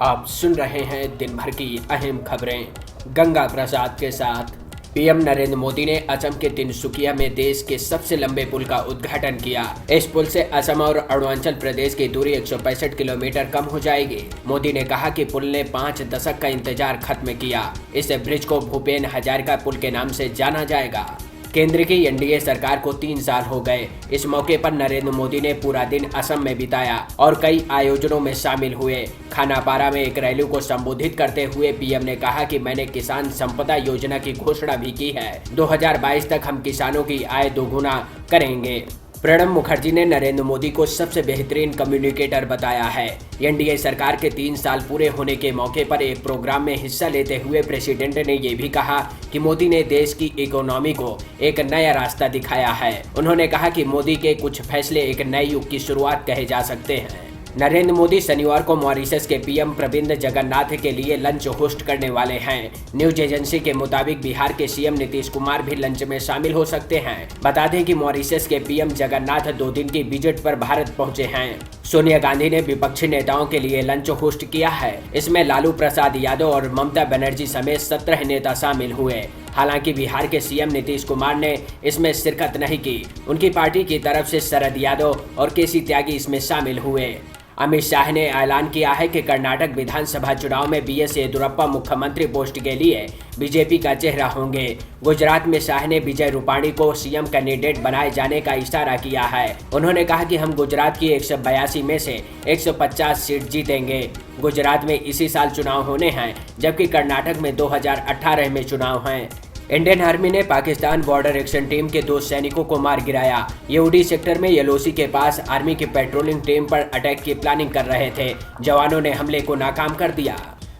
आप सुन रहे हैं दिन भर की अहम खबरें गंगा प्रसाद के साथ। पीएम नरेंद्र मोदी ने असम के तिनसुकिया में देश के सबसे लंबे पुल का उद्घाटन किया। इस पुल से असम और अरुणाचल प्रदेश की दूरी 165 किलोमीटर कम हो जाएगी। मोदी ने कहा कि पुल ने 5 दशक का इंतजार खत्म किया। इस ब्रिज को भूपेन हजारिका पुल के नाम से जाना जाएगा। केंद्र की एनडीए सरकार को 3 साल हो गए। इस मौके पर नरेंद्र मोदी ने पूरा दिन असम में बिताया और कई आयोजनों में शामिल हुए। खानापारा में एक रैली को संबोधित करते हुए पीएम ने कहा कि मैंने किसान संपदा योजना की घोषणा भी की है। 2022 तक हम किसानों की आय दोगुना करेंगे। प्रणब मुखर्जी ने नरेंद्र मोदी को सबसे बेहतरीन कम्युनिकेटर बताया है। एनडीए सरकार के 3 साल पूरे होने के मौके पर एक प्रोग्राम में हिस्सा लेते हुए प्रेसिडेंट ने ये भी कहा कि मोदी ने देश की इकोनॉमी को एक नया रास्ता दिखाया है। उन्होंने कहा कि मोदी के कुछ फैसले एक नए युग की शुरुआत कहे जा सकते हैं। नरेंद्र मोदी शनिवार को मॉरिशस के पीएम प्रविंद जगन्नाथ के लिए लंच होस्ट करने वाले हैं। न्यूज एजेंसी के मुताबिक बिहार के सीएम नीतीश कुमार भी लंच में शामिल हो सकते हैं। बता दें कि मॉरिशस के पीएम जगन्नाथ 2 दिन की विजिट पर भारत पहुंचे हैं। सोनिया गांधी ने विपक्षी नेताओं के लिए लंच होस्ट किया है। इसमें लालू प्रसाद यादव और ममता बनर्जी समेत 17 नेता शामिल हुए। हालांकि बिहार के सीएम नीतीश कुमार ने इसमें शिरकत नहीं की। उनकी पार्टी की तरफ से शरद यादव और केसी त्यागी इसमें शामिल हुए। अमित शाह ने ऐलान किया है कि कर्नाटक विधानसभा चुनाव में बीएस येदियुरप्पा मुख्यमंत्री पोस्ट के लिए बीजेपी का चेहरा होंगे। गुजरात में शाह ने विजय रूपाणी को सीएम कैंडिडेट बनाए जाने का इशारा किया है। उन्होंने कहा कि हम गुजरात की 182 में से 150 सीट जीतेंगे। गुजरात में इसी साल चुनाव होने हैं, जबकि कर्नाटक में 2018 में चुनाव हैं। इंडियन आर्मी ने पाकिस्तान बॉर्डर एक्शन टीम के 2 सैनिकों को मार गिराया। ये उड़ी सेक्टर में यलोसी के पास आर्मी की पेट्रोलिंग टीम पर अटैक की प्लानिंग कर रहे थे। जवानों ने हमले को नाकाम कर दिया।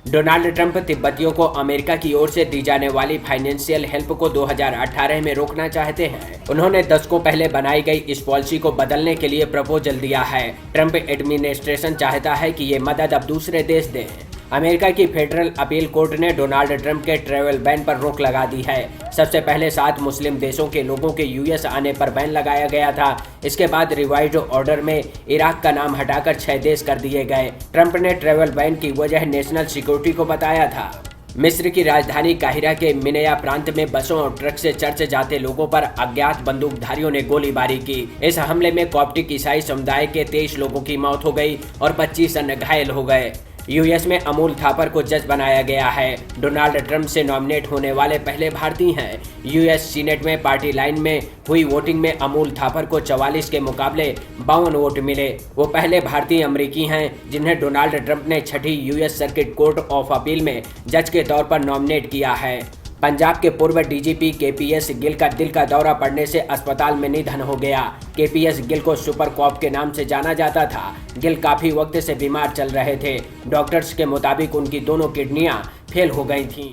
डोनाल्ड ट्रंप तिब्बतियों को अमेरिका की ओर से दी जाने वाली फाइनेंशियल हेल्प को 2018 में रोकना चाहते हैं। उन्होंने दशकों पहले बनाई गई इस पॉलिसी को बदलने के लिए प्रपोजल दिया है। ट्रंप एडमिनिस्ट्रेशन चाहता है कि ये मदद अब दूसरे देश दें। अमेरिका की फेडरल अपील कोर्ट ने डोनाल्ड ट्रंप के ट्रैवल बैन पर रोक लगा दी है। सबसे पहले 7 मुस्लिम देशों के लोगों के यूएस आने पर बैन लगाया गया था। इसके बाद रिवाइज्ड ऑर्डर में इराक का नाम हटाकर 6 देश कर दिए गए। ट्रंप ने ट्रैवल बैन की वजह नेशनल सिक्योरिटी को बताया था। मिस्र की राजधानी काहिरा के मिनेया प्रांत में बसों और ट्रक से चर्च जाते लोगों पर अज्ञात बंदूकधारियों ने गोलीबारी की। इस हमले में कॉप्टिक ईसाई समुदाय के 23 लोगों की मौत हो गई और 25 अन्य घायल हो गए। यूएस में अमूल थापर को जज बनाया गया है। डोनाल्ड ट्रंप से नॉमिनेट होने वाले पहले भारतीय हैं। यूएस सीनेट में पार्टी लाइन में हुई वोटिंग में अमूल थापर को 44 के मुकाबले 52 वोट मिले। वो पहले भारतीय अमेरिकी हैं जिन्हें डोनाल्ड ट्रंप ने 6ठी US circuit court of appeal में जज के तौर पर नॉमिनेट किया है। पंजाब के पूर्व डीजीपी केपीएस गिल का दिल का दौरा पड़ने से अस्पताल में निधन हो गया। केपीएस गिल को सुपर कॉप के नाम से जाना जाता था। गिल काफी वक्त से बीमार चल रहे थे। डॉक्टर्स के मुताबिक उनकी दोनों किडनियां फेल हो गई थीं।